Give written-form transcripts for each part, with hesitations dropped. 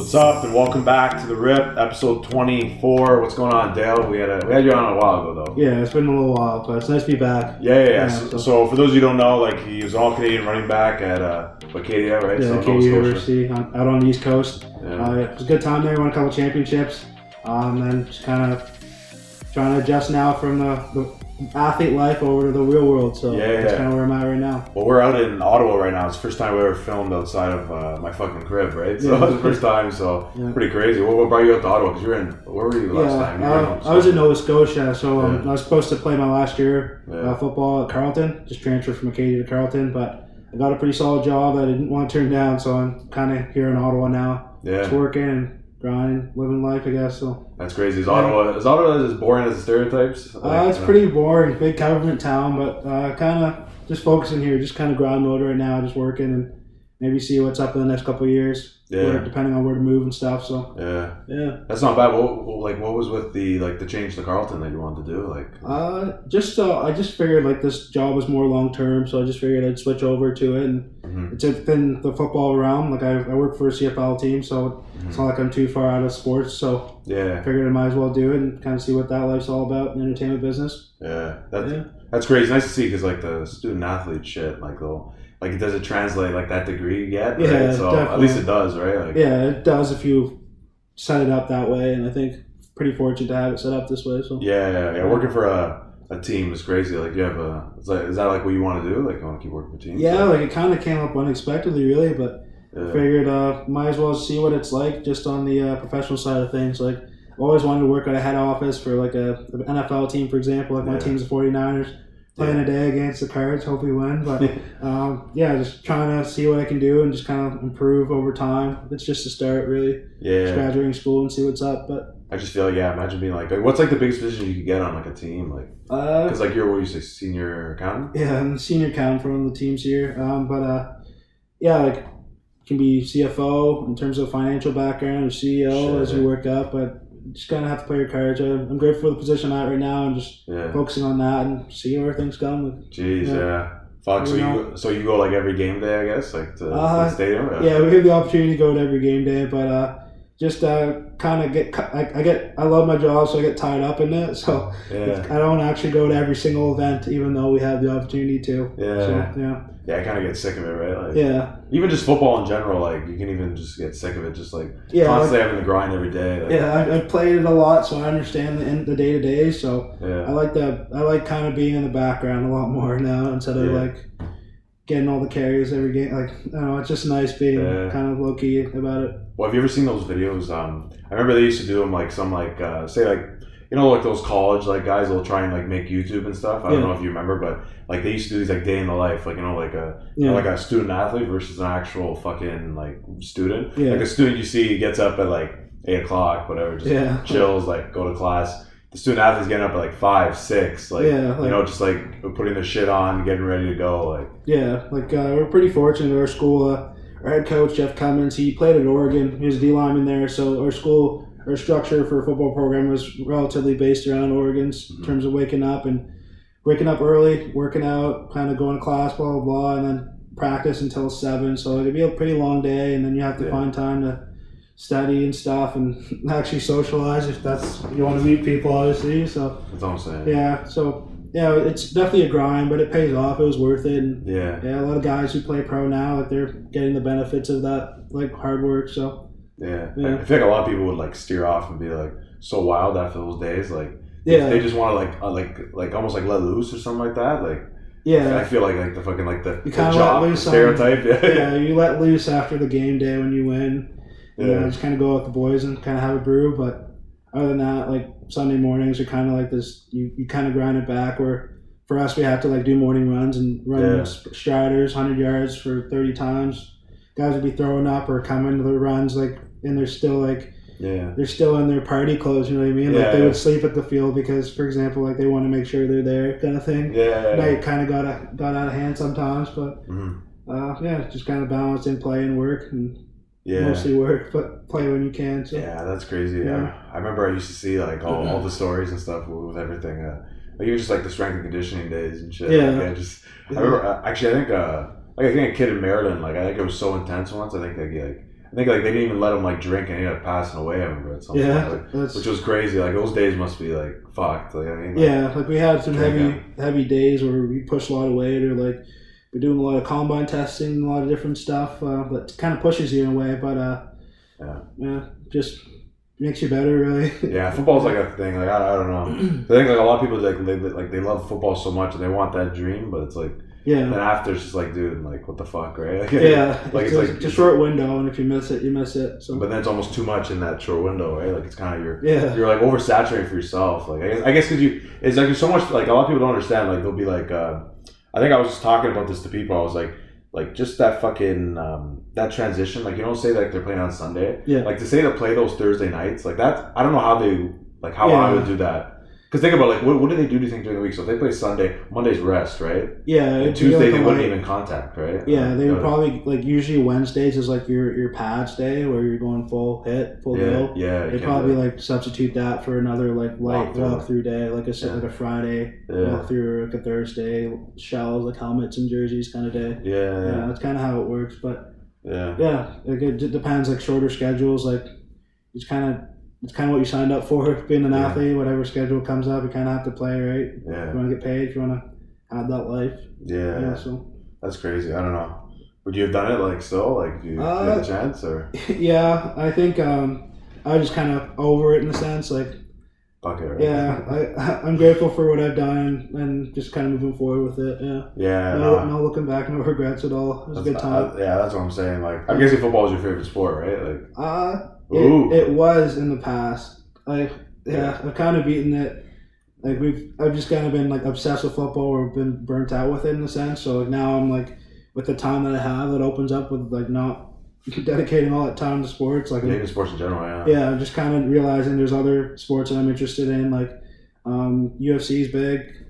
What's up, and welcome back to the RIP, episode 24. What's going on, Dale? We had you on a while ago, though. Yeah, it's been a little while, but it's nice to be back. Yeah. So for those of you who don't know, like, he was an All-Canadian Runningback at Acadia, right? Yeah, so Acadia University, out on the East Coast. Yeah. It was a good time there, won a couple championships. Then just kind of trying to adjust now from the athlete life over to the real world. So that's kind of where I'm at right now. Well, we're out in Ottawa right now. It's the first time we ever filmed outside of my fucking crib, right? So it's the first time, so pretty crazy. What brought you out to Ottawa? Because where were you last time? I was in Nova Scotia, so I was supposed to play my last year football at Carleton, just transferred from Acadia to Carleton, but I got a pretty solid job that I didn't want to turn down, so I'm kind of here in Ottawa now. Just working and grinding, living life, I guess. So that's crazy. Is Ottawa as boring as the stereotypes? It's pretty boring. Big government town, but kind of just focusing here, just kind of grind mode right now, just working and maybe see what's up in the next couple of years. Depending on where to move and stuff. So that's not bad. What was with the change to Carleton that you wanted to do? I just figured like this job was more long term, so I just figured I'd switch over to it. And it's within the football realm. Like I work for a CFL team, so it's not like I'm too far out of sports. So I figured I might as well do it and kind of see what that life's all about in the entertainment business. That's great. It's nice to see because like the student athlete shit, does it translate like that degree you get? Right? Yeah, so definitely. At least it does, right? It does if you set it up that way, and I think pretty fortunate to have it set up this way. So working for a team is crazy. Like you have is that like what you want to do? Like you want to keep working for teams? Yeah, like it kind of came up unexpectedly, really, but I figured might as well see what it's like just on the professional side of things. Like I always wanted to work at a head office for like an NFL team, for example. Like my team's the 49ers. Playing a day against the Cards, hope we win. But just trying to see what I can do and just kind of improve over time. It's just a start, really. Just graduating school and see what's up. But I just feel like imagine being like what's like the biggest position you could get on like a team, like because like you're what you say senior accountant. Yeah, I'm the senior accountant for one of the teams here. Like can be CFO in terms of financial background or CEO as you work up, but. Just kind of have to play your cards. I'm grateful for the position I'm at right now and just focusing on that and see where things come. Fuck, so you go like every game day, I guess, like to the stadium? Yeah, we have the opportunity to go to every game day, but just kind of I love my job, so I get tied up in it. So I don't actually go to every single event, even though we have the opportunity to. I kind of get sick of it, right? Even just football in general, like you can even just get sick of it, just like constantly having the grind every day. I've played it a lot, so I understand the day to day. So I like that. I like kind of being in the background a lot more now instead of like getting all the carries every game. Like I don't know, it's just nice being kind of low key about it. Well, have you ever seen those videos? I remember they used to do them like some say like. You know, like those college like guys will try and like make YouTube and stuff. I don't know if you remember, but like they used to do these like day in the life, like like a student athlete versus an actual fucking like student. Like a student you see gets up at like 8 o'clock, whatever, just chills, like go to class. The student athlete's getting up at like 5, 6, just like putting their shit on, getting ready to go. We're pretty fortunate at our school. Our head coach Jeff Cummins, he played at Oregon. He was a D lineman there, so our school. Our structure for a football program was relatively based around Oregon's in terms of waking up early, working out, kind of going to class, blah, blah, blah, and then practice until 7. So it'd be a pretty long day, and then you have to find time to study and stuff and actually socialize if that's you want to meet people, obviously. So that's what I'm saying. It's definitely a grind, but it pays off. It was worth it. And a lot of guys who play pro now, like they're getting the benefits of that like hard work. So. I feel like a lot of people would like steer off and be like so wild after those days, like they just want to like almost like let loose or something like that. I feel like the fucking like the job stereotype. You let loose after the game day when you win. Just kind of go out with the boys and kind of have a brew. But other than that, like Sunday mornings are kind of like this. You kind of grind it back. Where for us, we have to like do morning runs and run striders, 100 yards for 30 times. Guys would be throwing up or coming to the runs like. And they're still like, they're still in their party clothes. You know what I mean? Like they would sleep at the field because, for example, like they want to make sure they're there, kind of thing. It kind of got out of hand sometimes, but just kind of balance in play and work, and mostly work, but play when you can. So. Yeah, that's crazy. I remember I used to see like all the stories and stuff with everything. Like even just like the strength and conditioning days and shit. I remember actually I think a kid in Maryland, like I think it was so intense once. I think I think like they didn't even let him like drink, and he ended up passing away. I remember at some point, like, which was crazy. Like those days must be like fucked. Like I mean, like, like we had some heavy days where we pushed a lot of weight, or like we're doing a lot of combine testing, a lot of different stuff that kind of pushes you in a way, but just makes you better, really. Yeah, football's like a thing. Like I don't know. I think like a lot of people they love football so much and they want that dream, but it's like. Yeah. And then after it's just like, dude, like what the fuck, right? Like, like it's a short window, and if you miss it, you miss it. So. But then it's almost too much in that short window, right? Like it's kind of you're like oversaturating for yourself. Like I guess because it's like there's so much. Like a lot of people don't understand. Like they'll be like, I think I was just talking about this to people. I was like just that fucking that transition. Like you don't say like they're playing on Sunday. Yeah. Like to say to play those Thursday nights, like that. I don't know how I would do that. Because think about like what do they do think during the week? So if they play Sunday, Monday's rest, right? Yeah. And Tuesday they wouldn't even contact, right? Yeah, they would probably like usually Wednesdays is like your pads day where you're going full go. Yeah. They probably like substitute that for another like light walkthrough day, like a Friday walkthrough, like a Thursday shells, like helmets and jerseys kind of day. Yeah, that's kind of how it works. But like it depends. Like shorter schedules, like it's kind of what you signed up for, being an athlete. Whatever schedule comes up, you kind of have to play, right? Yeah. If you want to get paid, if you want to have that life. Yeah. So that's crazy. I don't know. Would you have done it like so? Like, do you get the chance or? Yeah, I think I was just kind of over it in a sense. Like, fuck it, right? Yeah, I'm grateful for what I've done and just kind of moving forward with it. Yeah. Yeah. No looking back, no regrets at all. It was a good time. That's what I'm saying. Like, I'm guessing football is your favorite sport, right? Like. It was in the past. I've kind of beaten it. Like I've just kind of been like obsessed with football or been burnt out with it in a sense. So like now I'm like with the time that I have, that opens up with like not dedicating all that time to sports. Like even sports in general, yeah. I'm just kind of realizing there's other sports that I'm interested in. Like UFC is big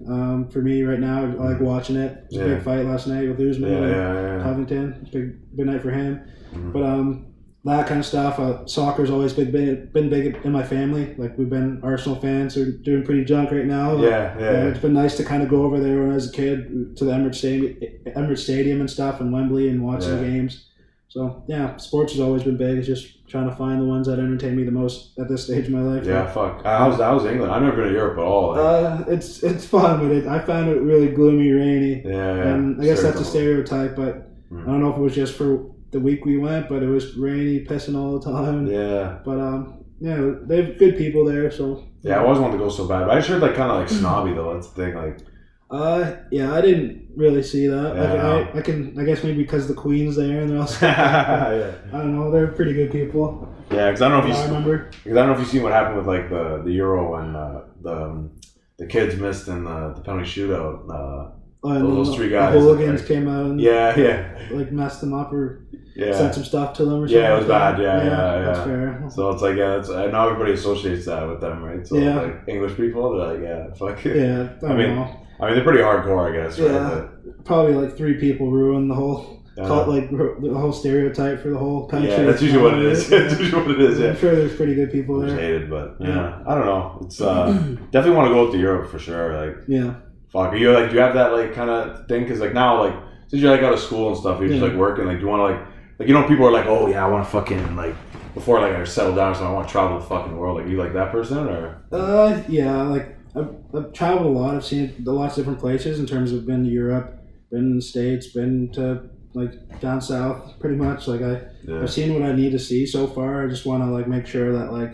for me right now. I like watching it. It's a big fight last night with Usman and Covington. It's a big night for him. Mm-hmm. But that kind of stuff. Soccer's always been big in my family. Like we've been Arsenal fans. Are doing pretty junk right now. It's been nice to kind of go over there when I was a kid to the Emirates Stadium and stuff, and Wembley, and watch the games. So sports has always been big. It's just trying to find the ones that entertain me the most at this stage of my life. Yeah, fuck. How's England? I've never been to Europe at all. It's fun, but I found it really gloomy, rainy. Yeah. And I guess that's a stereotype, but I don't know if it was just for the week we went, but it was rainy, pissing all the time. Yeah. But they have good people there, so. Yeah, I always wanted to go so bad, but I just heard like kind of like snobby though. That's the thing, like. I didn't really see that. Yeah, I guess maybe because the Queen's there and they're all. I don't know. They're pretty good people. Yeah, because I don't know if you've seen what happened with like the Euro when the kids missed in the penalty shootout. Those three guys. The hooligans came out and like messed them up or said some stuff to them or something. Yeah, it was bad. Yeah. That's fair. So it's like I know everybody associates that with them, right? So like English people, they're like, fuck it. Yeah, I mean, they're pretty hardcore, I guess. Right? Yeah, probably like 3 people ruined the whole. Like the whole stereotype for the whole country. Yeah, that's usually what it is. That's usually what it is. Yeah. I'm sure there's pretty good people there. Hated, but I don't know. It's definitely want to go to Europe for sure. Like fuck, are you like, do you have that like kind of thing? Because like now, like since you're like out of school and stuff, you're just like working. Like, do you want to like you know, people are like, oh yeah, I want to fucking like before like I settle down, so I want to travel the fucking world. Like, you like that person or? Like I've traveled a lot. I've seen lots of different places in terms of been to Europe, been in the States, been to like down south, pretty much. Like I've seen what I need to see so far. I just want to like make sure that like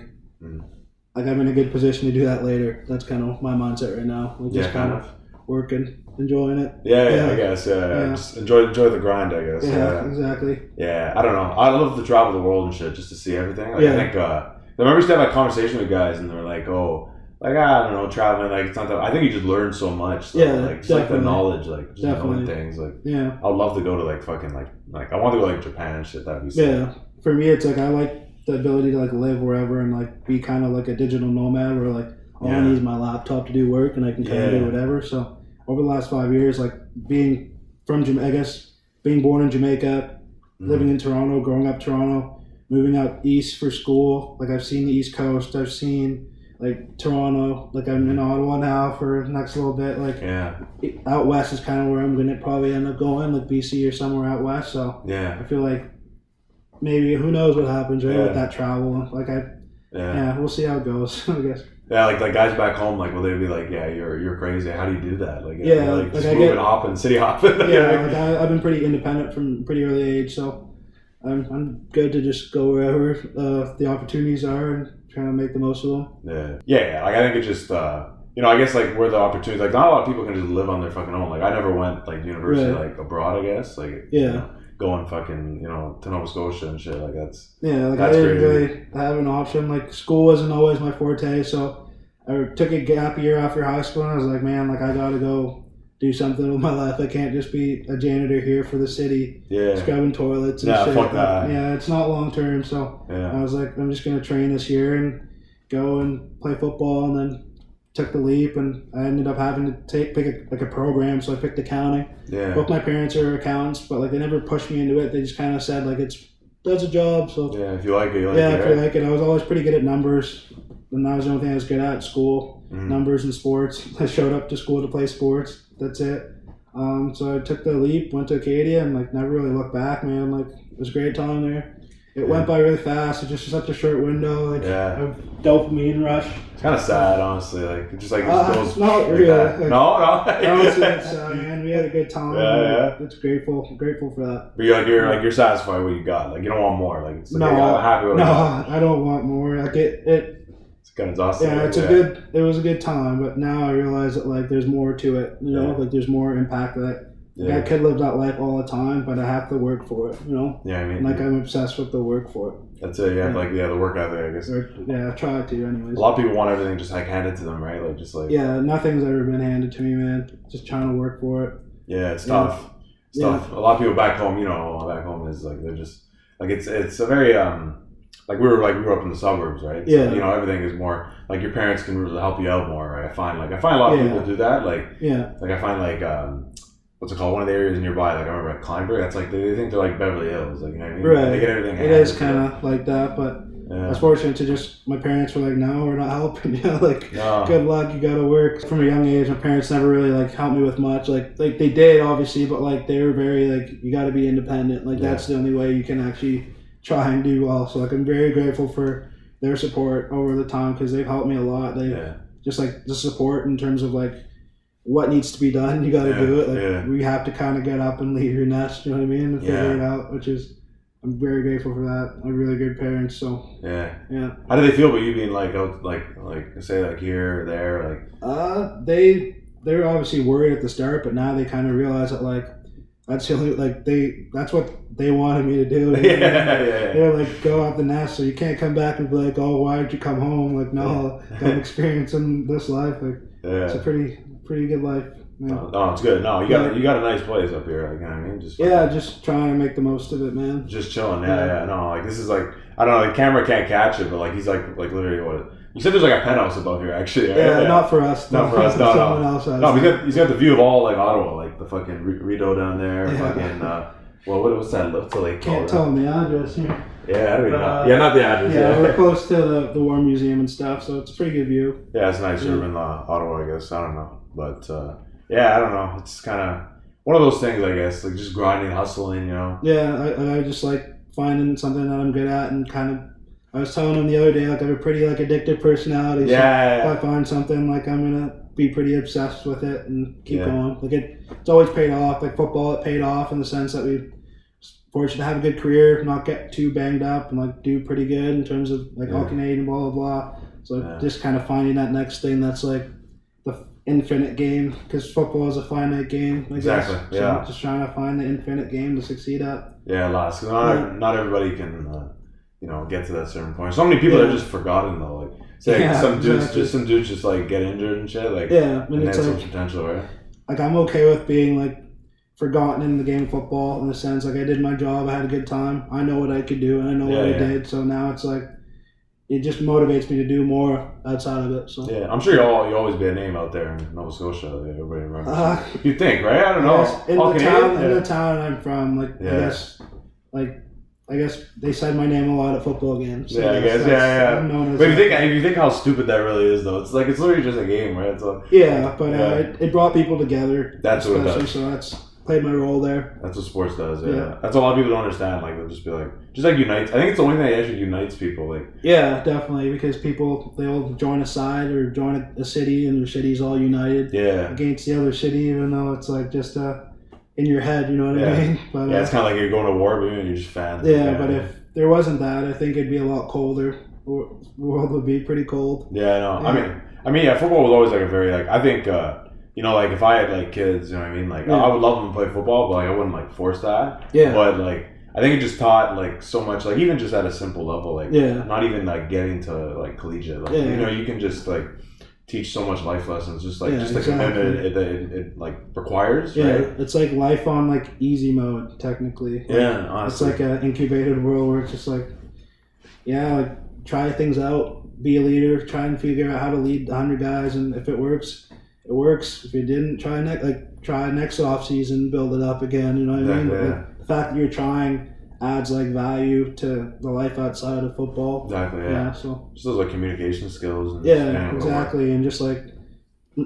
I'm in a good position to do that later. That's kind of my mindset right now. Like just kind of working, enjoying it. Yeah, I guess. Yeah. Just enjoy the grind, I guess. Yeah, exactly. Yeah, I don't know. I love to travel the world and shit just to see everything. Like, I think I remember used to have a conversation with guys and they were like, oh, like I don't know, traveling, like it's not that. I think you just learn so much. So, like just like the knowledge, like just knowing things. Like I'd love to go to like fucking like I want to go like Japan and shit. That'd be sick. Yeah, for me it's like I like the ability to like live wherever and like be kind of like a digital nomad where like all I need is my laptop to do work and I can kind of do whatever. So over the last 5 years, like being from Jamaica, I guess being born in Jamaica, living in Toronto, growing up Toronto, moving out east for school. Like I've seen the East Coast. I've seen like Toronto, like I'm in Ottawa now for the next little bit. Like out west is kind of where I'm gonna probably end up going, like BC or somewhere out west. So I feel like maybe who knows what happens right with that travel. Like we'll see how it goes. I guess. Yeah, like guys back home, like, will they be like, yeah, you're crazy. How do you do that? Like, like just moving, hopping, city hopping. Like I've been pretty independent from a pretty early age, so I'm good to just go wherever the opportunities are and try to make the most of them. Yeah. Like I think it just I guess like where the opportunities, like not a lot of people can just live on their fucking own. Like I never went like university like abroad. I guess like going fucking to Nova Scotia and shit, like that's I didn't really have an option. Like school wasn't always my forte, so I took a gap year after high school and I was like, man, like I gotta go do something with my life. I can't just be a janitor here for the city scrubbing toilets and shit. Fuck that. It's not long term, so I was like, I'm just gonna train this year and go and play football, and then took the leap, and I ended up having to pick a program, so I picked accounting. Both my parents are accountants, but like they never pushed me into it. They just kind of said like that's a job. So if you like it, you like it. If you like it. I was always pretty good at numbers, and that was the only thing I was good at school. Numbers and sports. I showed up to school to play sports. That's it. So I took the leap, went to Acadia, and like never really looked back, man. Like it was a great time there. It went by really fast. It's just such a short window. Like a dopamine rush. It's kind of sad, honestly. Like it just like it goes. Not really. Like, no. Honestly, it's sad, man. We had a good time. It's grateful for that. But you're satisfied with what you got. Like you don't want more. Like it's like, I'm happy with what you got. I don't want more. Like it. It's kind of exhausting. It was a good time, but now I realize that like there's more to it. You know, like there's more impact that. I could live that life all the time, but I have to work for it, I mean, like I'm obsessed with the work for it. That's it. The work ethic, I guess. I try to, anyways. A lot of people want everything just like handed to them, right? Like just like. Nothing's ever been handed to me, man. Just trying to work for it. It's tough. It's tough. A lot of people back home, back home is like they're just like it's a very like we grew up in the suburbs, right? So, everything is more like your parents can really help you out more, right? I find a lot of people do that. Like I find like what's it called? One of the areas nearby, like I remember at Kleinberg, that's like they think they're like Beverly Hills, like you know what I mean? Right. They get everything. It is kind of like that, but I was fortunate to just my parents were like, no, we're not helping. Good luck, you gotta work. From a young age, my parents never really like helped me with much. Like they did obviously, but like they were very like you got to be independent. Like that's the only way you can actually try and do well. So like I'm very grateful for their support over the time because they've helped me a lot. They just like the support in terms of like. What needs to be done, you got to do it. Like we have to kind of get up and leave your nest, you know what I mean, and figure it out. Which is, I'm very grateful for that. I'm really good parents, so How do they feel about you being like out, like say like here or there, like? They were obviously worried at the start, but now they kind of realize that like that's the only that's what they wanted me to do. They're like go out the nest, so you can't come back and be like, oh, why did you come home? Like no, I'm experiencing this life. Like it's a pretty good life. It's good. No, you got a nice place up here. Like, you know what I mean? Just trying to make the most of it, man. Just chilling. No, like this is like I don't know. The camera can't catch it, but like he's like literally what you said. There's like a penthouse above here, actually. Right? Not for us. Not for us. No, someone else has. No, he's got the view of all like Ottawa, like the fucking Rideau down there. Fucking what's that? What's the lake called? Can't tell them the address here. I don't know. Not the address. We're close to the War Museum and stuff, so it's a pretty good view. It's nice urban Ottawa, I guess. I don't know, but I don't know. It's kind of one of those things, I guess, like just grinding, hustling, I just like finding something that I'm good at and kind of. I was telling him the other day, like I have a pretty like addictive personality. So if I find something, like I'm gonna be pretty obsessed with it and keep going. Like it's always paid off. Like football, it paid off in the sense that we. Fortunate to have a good career, not get too banged up, and like do pretty good in terms of like All-Canadian, blah blah blah. So just kind of finding that next thing that's like the infinite game, because football is a finite game. I guess. So just trying to find the infinite game to succeed at. Lots. Because not everybody can, get to that certain point. So many people are just forgotten though. Like say some dudes just like get injured and shit. Like and it's like, some potential, right? Like I'm okay with being like. Forgotten in the game of football in the sense like I did my job, I had a good time, I know what I could do and I know what I did, so now it's like it just motivates me to do more outside of it. So I'm sure you always be a name out there in Nova Scotia. Like everybody remembers. You think, right? I don't know. In the town I'm from, like I guess they said my name a lot at football games. So I guess. I'm known as but if you think how stupid that really is, though, it's literally just a game, right? So but it brought people together. That's what it does. So played my role there. That's what sports does. Yeah. That's a lot of people don't understand. Like they'll just be like, just like unites. I think it's the only thing that actually unites people. Like yeah, definitely, because people they'll join a side or join a city, and your city's all united against the other city, even though it's like just in your head. You know what I mean? But, it's kind of like you're going to war, but you're just fans. Yeah, but if there wasn't that, I think it'd be a lot colder. The world would be pretty cold. Yeah, I know. Yeah. I mean, football was always like a very like I think like if I had like kids, you know what I mean, like I would love them to play football, but like I wouldn't like force that. Yeah. But like I think it just taught like so much, like even just at a simple level, like not even like getting to like collegiate, like you can just like teach so much life lessons, just like the commitment it like requires. Yeah, right? It's like life on like easy mode technically. Like, honestly. It's like an incubated world where it's just like like try things out, be a leader, try and figure out how to lead 100 guys, and if it works, it works. If it didn't, try next off season, build it up again. You know what I mean? Like, the fact that you're trying adds like value to the life outside of football. Exactly. Yeah. So just those like communication skills. And exactly, and just like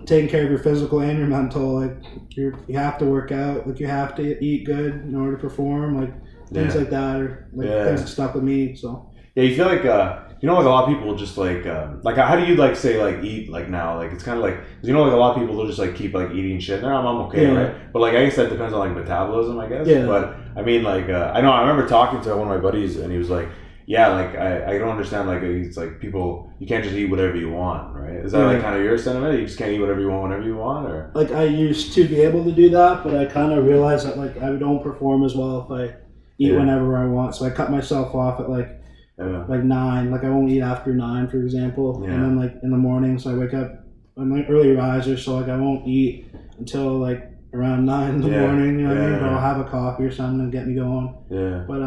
taking care of your physical and your mental. Like you have to work out. Like you have to eat good in order to perform. Like things like that are like things that stuck with me. So you feel like like a lot of people just like how do you like say like eat like now, like it's kind of like like a lot of people they'll just like keep like eating shit. I'm okay, right? But like I guess that depends on like metabolism, I guess. But I mean like I remember talking to one of my buddies and he was like, like I don't understand, like it's like people, you can't just eat whatever you want, right? Is that like kind of your sentiment? You just can't eat whatever you want whenever you want, or like I used to be able to do that, but I kind of realized that like I don't perform as well if I eat whenever I want. So I cut myself off at like 9, like I won't eat after 9, for example, and then like in the morning, so I wake up, I'm like early riser, so like I won't eat until like around 9 in the morning, you know what I mean? But I'll have a coffee or something to get me going. But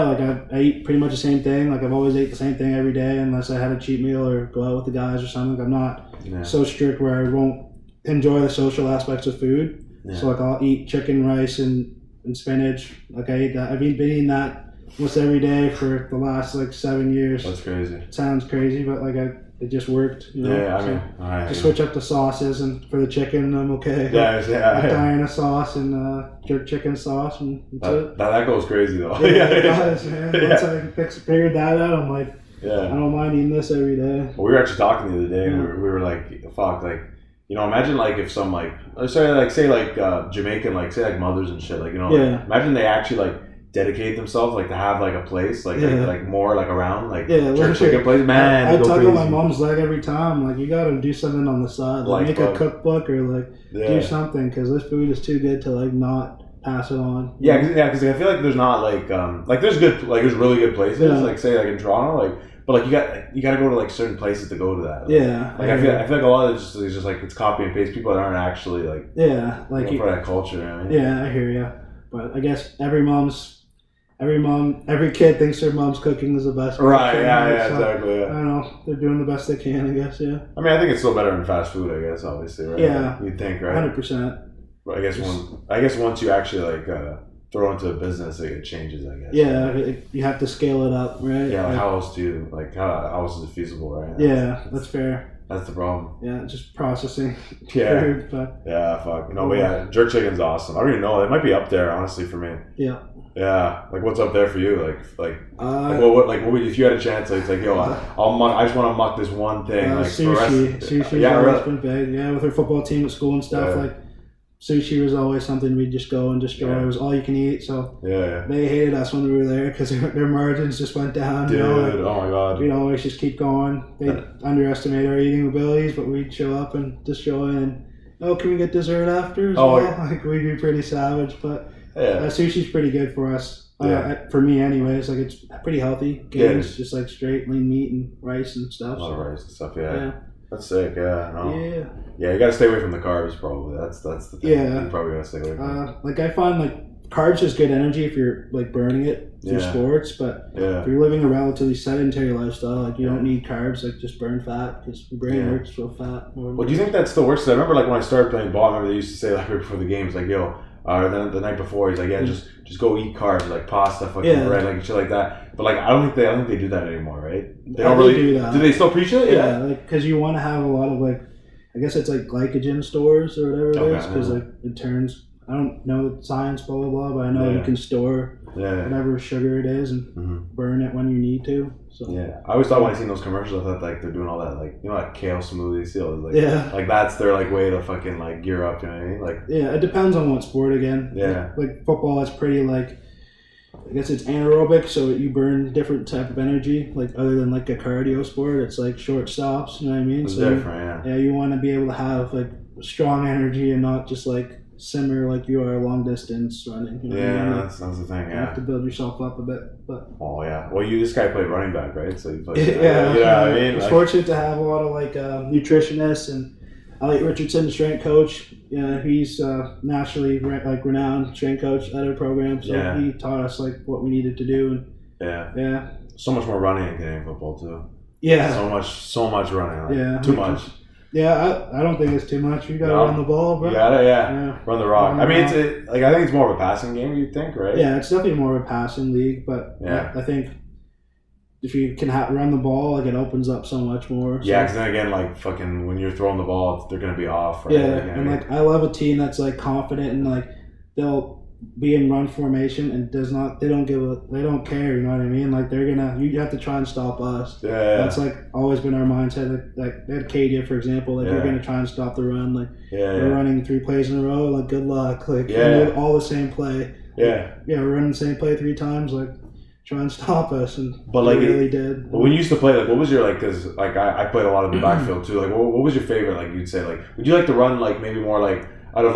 like I eat pretty much the same thing. Like I've always ate the same thing every day unless I had a cheat meal or go out with the guys or something. I'm not so strict where I won't enjoy the social aspects of food. So like I'll eat chicken, rice, and spinach. Like I eat that. I've been eating that almost every day for the last like 7 years. That's crazy. It sounds crazy, but like it just worked. You know? Yeah, I mean, just switch up the sauces, and for the chicken, I'm okay. Diana sauce and jerk chicken sauce, and that's it. That goes crazy though. It does, man. Once I figured that out, I'm like, I don't mind eating this every day. Well, we were actually talking the other day, and we were like, fuck, like, imagine like if some like, say Jamaican, like say like mothers and shit, like imagine they actually like dedicate themselves like to have like a place like more like around like church chicken place, man. I tug on my mom's leg every time, like you gotta do something on the side, like make a cookbook or like do something, because this food is too good to like not pass it on. Because I feel like there's not like there's really good places like say like in Toronto, like, but like you got to go to like certain places to go to that. Like, I feel like a lot of it is just like it's copy and paste. People that aren't actually like for that culture. You know what I mean? I hear you, but I guess every kid thinks their mom's cooking is the best. Right, exactly. I don't know. They're doing the best they can, I guess, I mean, I think it's still better than fast food, I guess, obviously, right? Yeah. You'd think, right? 100%. But I guess once you actually, like, throw into a business, it changes, I guess. Yeah, you have to scale it up, right? Yeah, how else do you, like, how else is it feasible, right? That's fair. That's the problem. Yeah, just processing. Yeah. Food, but... Yeah, fuck. But jerk chicken's awesome. I don't even know. It might be up there, honestly, for me. Yeah. Yeah, like what's up there for you? What would, if you had a chance? Like, it's like, yo, I just want to muck this one thing. Like Sushi's always been big. Yeah, with our football team at school and stuff. Like sushi was always something we'd just go and destroy. Yeah. It was all you can eat. So they hated us when we were there because their margins just went down. Dude, oh my god. We'd always just keep going. They'd underestimate our eating abilities, but we'd show up and destroy. And can we get dessert after as well? Like we'd be pretty savage, but. Sushi's pretty good for us. For me, anyways. Like it's pretty healthy. Games just like straight lean meat and rice and stuff. A lot of rice and stuff. Yeah. That's sick. Yeah. Yeah, you gotta stay away from the carbs. Probably that's the thing. Yeah. You probably gotta stay away from. Like I find like carbs is good energy if you're like burning it through sports, but if you're living a relatively sedentary lifestyle, like you don't need carbs. Like just burn fat because your brain works real fat. Well, do you think that still works? 'Cause I remember like when I started playing ball, I remember they used to say like right before the games, like yo. Or the night before, he's like, just go eat carbs, like pasta, fucking bread, like shit like that. But like, I don't think they do that anymore, right? They don't really do that. Do they still preach it? Yeah, like because you want to have a lot of like, I guess it's like glycogen stores or whatever it is, because like it turns I don't know the science, blah, blah, blah, but I know you can store whatever sugar it is and burn it when you need to. So. Yeah, I always thought when I seen those commercials, I thought like they're doing all that, like, you know, like kale smoothies, like that's their like way to fucking like gear up, you know what I mean? Like, yeah, it depends on what sport again. Yeah, like football, it's pretty like, I guess it's anaerobic, so you burn different type of energy. Like other than like a cardio sport, it's like short stops. You know what I mean? It's so different. Yeah, you want to be able to have like strong energy and not just like simmer like you are long distance running. You know what I mean? That's the thing. You have to build yourself up a bit, but. Oh yeah. Well, this guy played running back, right? So you played. You know what I mean? I was like, fortunate to have a lot of like nutritionists and. Elliot Richardson, strength coach. Yeah, he's nationally renowned strength coach at our program. So he taught us like what we needed to do. And, yeah. So much more running in Canadian football too. Yeah. So much running. Like, too much. Yeah, I don't think it's too much. You gotta run the ball, bro. You gotta, run the rock. I mean, I think it's more of a passing game. You'd think, right? Yeah, it's definitely more of a passing league, but I think. If you can run the ball, like it opens up so much more. Yeah, because then again, like fucking when you're throwing the ball, they're gonna be off. Right? Yeah, and like I love a team that's like confident and like they'll be in run formation and they don't care. You know what I mean? Like you have to try and stop us. Yeah. That's like always been our mindset. Like at Acadia, for example, like you're gonna try and stop the run. Like we're running 3 plays in a row. Like good luck. Like all the same play. Yeah. We're running the same play 3 times. Like. Try and stop us, and like really did. But when you used to play, like, what was your because like I played a lot of the backfield too. Like, what was your favorite? Like, you'd say, like, would you like to run like maybe more like out of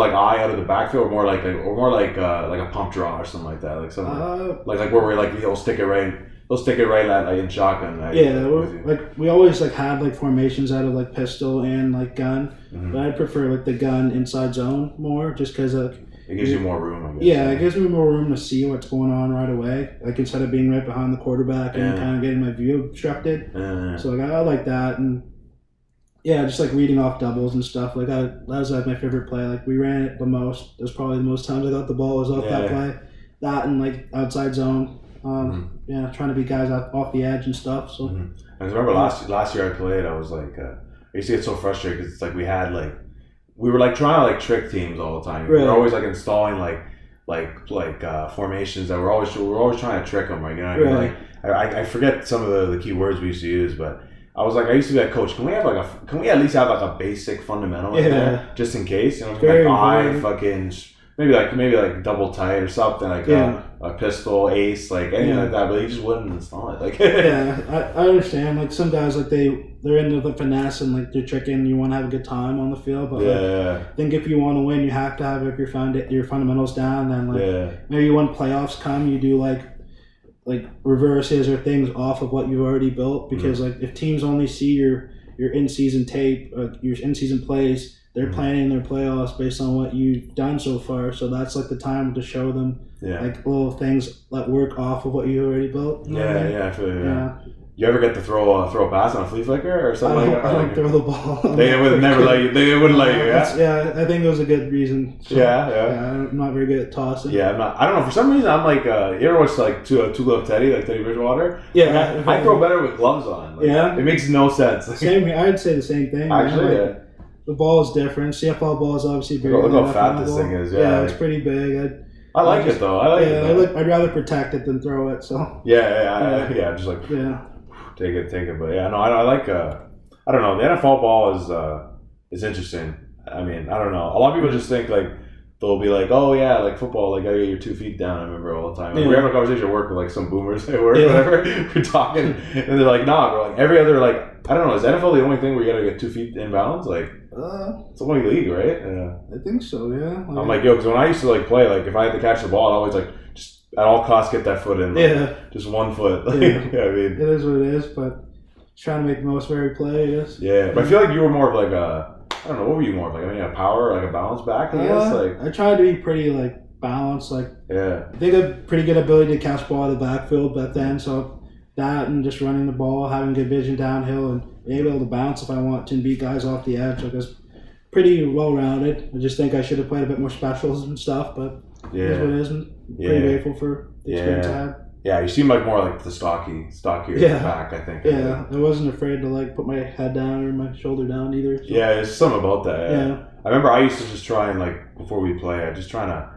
the backfield, or more like a pump draw or something like that, like something like where we're like he'll stick it right like, in shotgun. Like we always like had like formations out of like pistol and like gun, but I prefer like the gun inside zone more, just because like. It gives you more room, I guess. Yeah, it gives me more room to see what's going on right away. Like instead of being right behind the quarterback and kind of getting my view obstructed. So like I like that, and just like reading off doubles and stuff. Like that was like my favorite play. Like we ran it the most. It was probably the most times I got the ball was off that play. That and like outside zone. Trying to beat guys off the edge and stuff. So I remember last year I played. I was like, I used to get so frustrated because it's like we had like. We were like trying to like trick teams all the time. Right. We were always like installing like formations that we're always trying to trick them. Right? You know what I mean? Like I forget some of the key words we used to use, but I was like, I used to be like, Coach, can we at least have like a basic fundamental in there just in case? You know, maybe like double tight or something like a pistol ace, like anything like that. But he just wouldn't install it. Like I understand. Like some guys like they're into the finesse and like they're tricking. You want to have a good time on the field, but I think if you want to win, you have to have like your fundamentals down. Then like maybe when playoffs come, you do like reverses or things off of what you've already built, because like if teams only see your in-season tape, your in-season plays, they're planning their playoffs based on what you've done so far. So that's like the time to show them like little things that work off of what you already built. I feel you. You ever get to throw a pass on a flea flicker or something like that? I don't throw the ball. They would never let you. They wouldn't let you. I think it was a good reason. So, I'm not very good at tossing. Yeah, I'm not. I don't know. For some reason, I'm like. You ever watch like Two Glove Teddy, like Teddy Bridgewater? Yeah, I throw better with gloves on. Like, it makes no sense. Same. I'd say the same thing. Actually, the ball is different. CFL ball is obviously bigger. Look how fat this thing is. Yeah, it's pretty big. I like it though. I'd rather protect it than throw it. So. Just like. Take it, but I like. I don't know. The NFL ball is interesting. I mean, I don't know. A lot of people just think like they'll be like, oh yeah, like football, like gotta get your 2 feet down. I remember all the time. Like, we have a conversation at work with like some boomers at work, whatever. We're talking, and they're like, nah, bro. Like every other like I don't know. Is NFL the only thing where you gotta get 2 feet in bounds? Like it's the only league, right? Yeah. I think so. Yeah. I'm like, yo, because when I used to like play, like if I had to catch the ball, I'd always like just at all costs get that foot in. Like, just 1 foot. Like, I mean, it is what it is, but. Trying to make the most of every play, I guess. Yeah, but I feel like you were more of like I don't know, what were you more of? Like, I mean, a power, like a balance back, I guess? Like I tried to be pretty, like, balanced. Like, I think I have pretty good ability to catch ball out of the backfield back then, so that and just running the ball, having good vision downhill, and being able to bounce if I want to and beat guys off the edge. Like, I was pretty well-rounded. I just think I should have played a bit more specials and stuff, but it is what it is. I'm pretty grateful for the experience I had. Yeah, you seem like more like the stockier back, I think. Yeah, I wasn't afraid to like put my head down or my shoulder down either. So. Yeah, there's something about that. Yeah. I remember I used to just try and like before we play, I just trying to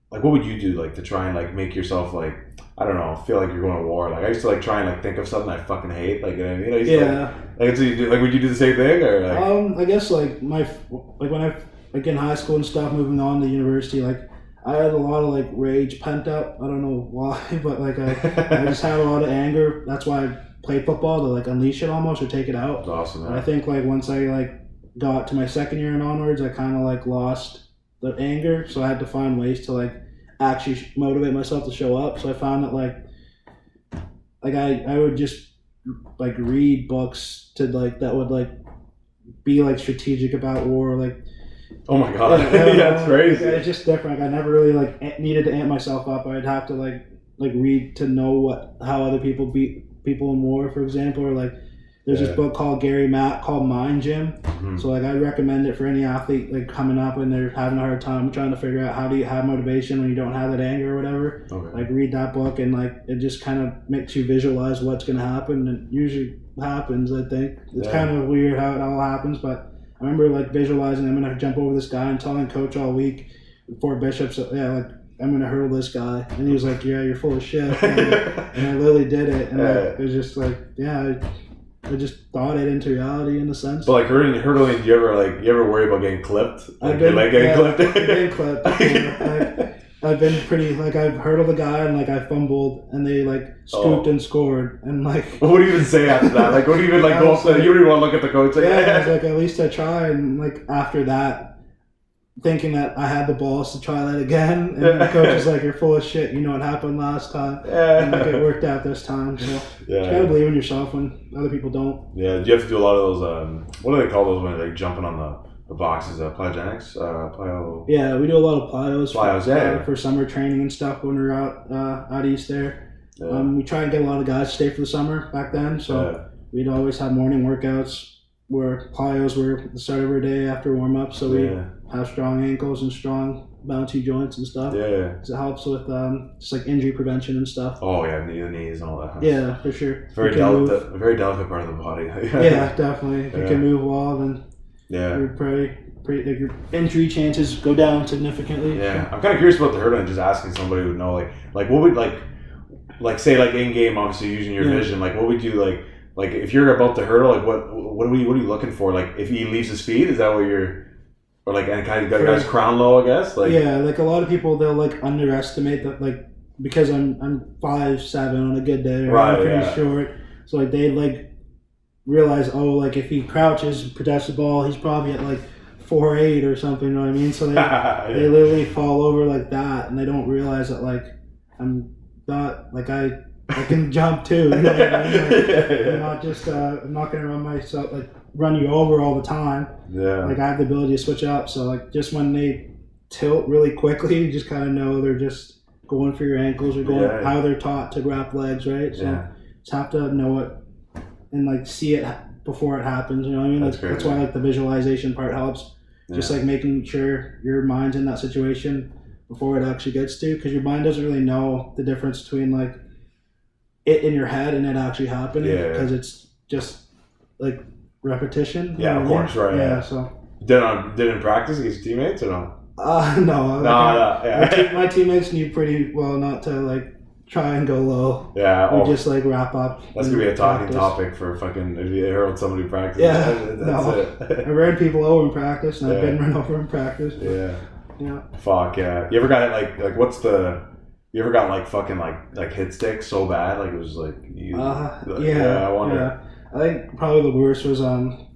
like what would you do like to try and like make yourself like I don't know, feel like you're going to war. Like I used to like try and like think of something I fucking hate. Like you know what I mean? I used to, like so you do, like would you do the same thing or like? I guess like when I like in high school and stuff, moving on to university, like. I had a lot of like rage pent up. I don't know why, but like I just had a lot of anger. That's why I played football to like unleash it almost or take it out. That's awesome. Man. I think like once I like got to my second year and onwards, I kind of like lost the anger. So I had to find ways to like actually motivate myself to show up. So I found that like I would just like read books to like that would like be like strategic about war, like. Oh my god, that's crazy. It's just different. Like, I never really like needed to amp myself up. I'd have to like read to know how other people beat people in war, for example, or like there's this book called Gary Matt called Mind Gym. Mm-hmm. So like I recommend it for any athlete like coming up and they're having a hard time trying to figure out how do you have motivation when you don't have that anger or whatever. Okay. Like read that book and like it just kind of makes you visualize what's gonna happen and it usually happens. I think it's kind of weird how it all happens, but. I remember like visualizing I'm gonna jump over this guy and telling coach all week before Bishops, like I'm gonna hurdle this guy, and he was like, "Yeah, you're full of shit," and I literally did it, and it was just like, I just thought it into reality in a sense. But like hurdling, do you ever worry about getting clipped? Like, Getting clipped. I've been pretty like I've hurdled a guy and like I fumbled and they like scooped and scored and like. What do you even say after that? Like what do you even like go up there? You don't even want to look at the coach. Like, I was like at least I try and like after that, thinking that I had the balls to try that again and the coach is like you're full of shit. You know what happened last time and like it worked out this time. So you gotta believe in yourself when other people don't. Yeah, do you have to do a lot of those? What do they call those when they're like jumping on the boxes, plyogenics, plyo. Yeah, we do a lot of plyos for summer training and stuff when we're out east there. Yeah. We try and get a lot of guys to stay for the summer back then, so we'd always have morning workouts where plyos were at the start of our day after warm up, so we have strong ankles and strong bouncy joints and stuff. Yeah, because it helps with just like injury prevention and stuff. Oh yeah, the knees and all that. Yeah, for sure. Very delicate part of the body. Yeah, definitely. If you can move well, then. Yeah, you're pretty like your injury chances go down significantly. Yeah, I'm kind of curious about the hurdle and just asking somebody who would know like what would like say like in game obviously using your vision like what would you like if you're about to hurdle like what are you looking for like if he leaves his feet is that what you're or like and kind of got guys crown low I guess like like a lot of people they'll like underestimate that like because I'm 5'7" on a good day or I'm pretty short so like they like. Realize like if he crouches protects the ball he's probably at like 4'8" or something you know what I mean so they they literally fall over like that and they don't realize that like I'm not like I can jump too you know what I mean like, I'm not just I'm not gonna run you over all the time like I have the ability to switch up so like just when they tilt really quickly you just kind of know they're just going for your ankles or going how they're taught to grab legs right so just have to know it and like see it before it happens, you know what I mean? That's why like the visualization part helps. Just like making sure your mind's in that situation before it actually gets to, because your mind doesn't really know the difference between like it in your head and it actually happening, because it's just like repetition. Yeah, of course, right? Yeah. So did in practice against teammates or no? No. My teammates knew pretty well not to like. Try and go low. Yeah. We just like wrap up. That's gonna be a talking topic for fucking if you heard somebody practice. Yeah. That's it. I ran people over in practice and I've been run over in practice. Yeah. Fuck yeah. You ever got it like what's the you ever got like fucking like hit stick so bad like it was like you I wonder. Yeah. I think probably the worst was I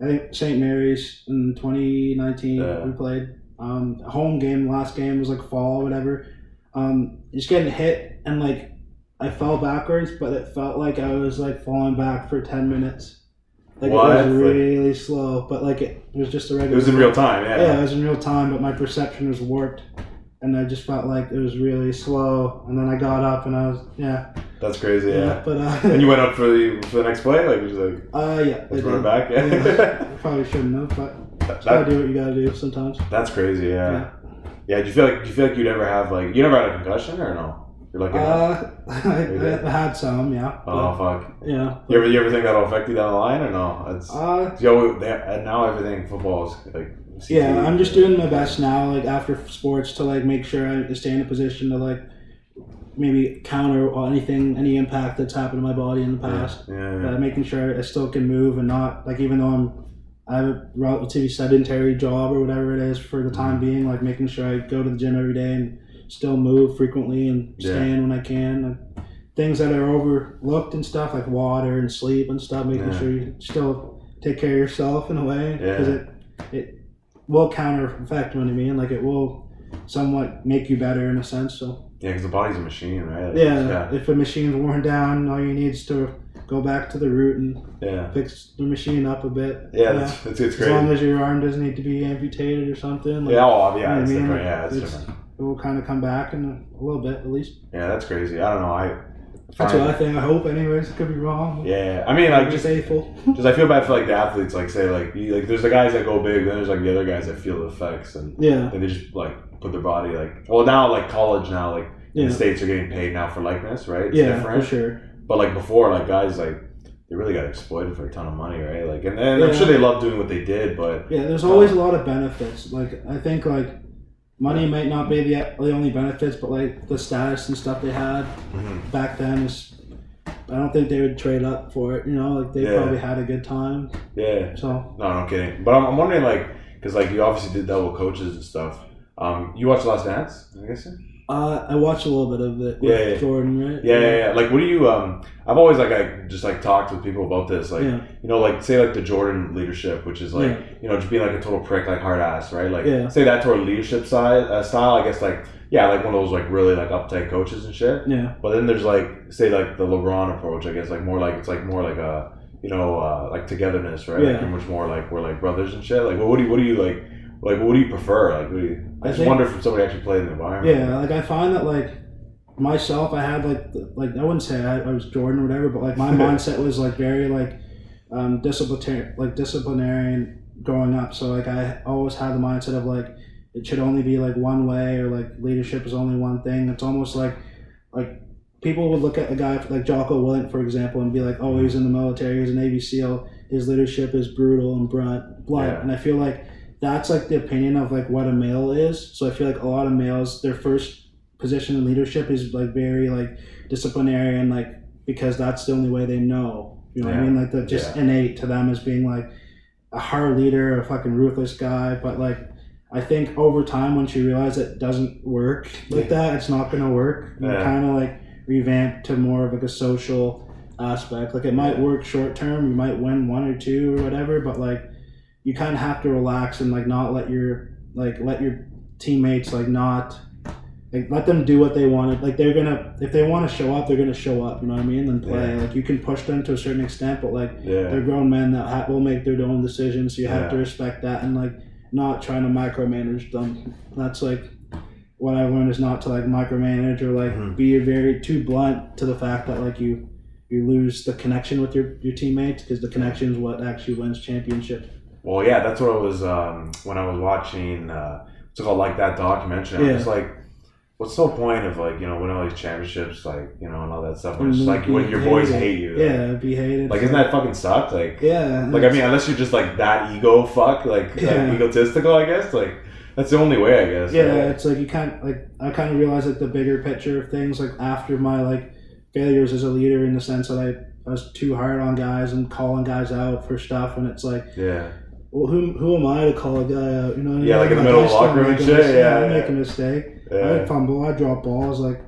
think St. Mary's in 2019 we played. Home game, last game was like fall, whatever. Just getting hit and like I fell backwards, but it felt like I was like falling back for 10 minutes. Like what? It was really slow, but like it was just a regular. It was in real time, Yeah, it was in real time, but my perception was warped, and I just felt like it was really slow. And then I got up and I was That's crazy, yeah. But and you went up for the next play, like it was like let's run it back. I probably shouldn't have, but gotta do what you gotta do sometimes. That's crazy, yeah. Yeah, do you feel like you'd ever have like you never had a concussion or no? You're lucky enough. I had some, yeah. Oh fuck. Yeah. You ever think that'll affect you down the line or no? It's and now everything football is like. Yeah, I'm just doing my best now, like after sports, to like make sure I stay in a position to like maybe counter or any impact that's happened to my body in the past. Making sure I still can move and not like, even though I have a relatively sedentary job or whatever it is for the time being, like making sure I go to the gym every day and still move frequently and stay in when I can. And things that are overlooked and stuff like water and sleep and stuff, making sure you still take care of yourself in a way, because it will counter effect, you know what I mean? Like it will somewhat make you better in a sense. So because the body's a machine, right? If a machine's worn down, all you need is to go back to the root and fix the machine up a bit. It's great. As long as your arm doesn't need to be amputated or something. Like, it's different. It's different. It will kind of come back in a little bit at least. Yeah, that's crazy. I don't know. That's what I think. I hope, anyways. It could be wrong. Yeah, I mean, like just faithful. Just I feel bad for like the athletes. Like say like there's the guys that go big, then there's like the other guys that feel the effects, and they just like put their body like. Well, now like college now like in the States are getting paid now for likeness, right? It's different. For sure. But like before, like guys like they really got exploited for a ton of money, right? Like and I'm sure they love doing what they did, but there's always a lot of benefits. Like I think like. Money might not be the only benefits, but like the status and stuff they had back then is, I don't think they would trade up for it. You know, like they probably had a good time. Yeah. So. No, I'm kidding. But I'm wondering, like, because like you obviously did that with coaches and stuff. You watched Last Dance, I guess. I watched a little bit of it with Jordan, right? Yeah. Like, what do you? I've always I just talked with people about this, like you know, like say like the Jordan leadership, which is like you know just being like a total prick, like hard ass, right? Like say that to our leadership style, I guess like one of those like really like uptight coaches and shit. Yeah. But then there's like say like the LeBron approach, I guess like more like it's like more like a you know like togetherness, right? Like much more like we're like brothers and shit. Like what do you like? Like, what do you prefer? Like, I just wonder if somebody actually played in the environment. Yeah, like I find that like myself, I had like I wouldn't say I was Jordan or whatever, but like my mindset was like very like disciplinarian growing up. So like I always had the mindset of like it should only be like one way, or like leadership is only one thing. It's almost like people would look at a guy like Jocko Willink, for example, and be like, oh, he's in the military, he's a Navy SEAL, his leadership is brutal and blunt, and I feel like that's like the opinion of like what a male is. So I feel like a lot of males, their first position in leadership is like very like disciplinarian, like because that's the only way they know. You know what I mean? Like that's just innate to them as being like a hard leader, a fucking ruthless guy. But like I think over time, once you realize it doesn't work like that, it's not gonna work. You kind of like revamp to more of like a social aspect. Like it might work short term, you might win one or two or whatever, but like you kind of have to relax and like not let your teammates like not like let them do what they want. Like they're gonna, if they want to show up, they're gonna show up. You know what I mean? And play. Like you can push them to a certain extent, but like they're grown men that will make their own decisions. So you have to respect that and like not trying to micromanage them. That's like what I learned, is not to like micromanage or like be very too blunt to the fact that like you lose the connection with your teammates, because the connection is what actually wins championships. Well, yeah, that's what I was when I was watching what's it called, like that documentary. I was like, what's the whole point of like, you know, winning all these championships, like, you know, and all that stuff? When it's just like when your boys hate you. Be hated. Like, isn't that fucking sucked? Like, like I mean, unless you're just like that ego fuck, like egotistical, I guess. Like, that's the only way, I guess. Yeah, right? It's like you can't like. I kind of realized like the bigger picture of things, like after my like failures as a leader, in the sense that I was too hard on guys and calling guys out for stuff, and it's like well, who am I to call a guy out? You know what I mean? Like in the middle of the locker room and shit. I make a mistake. I fumble. I drop balls. Like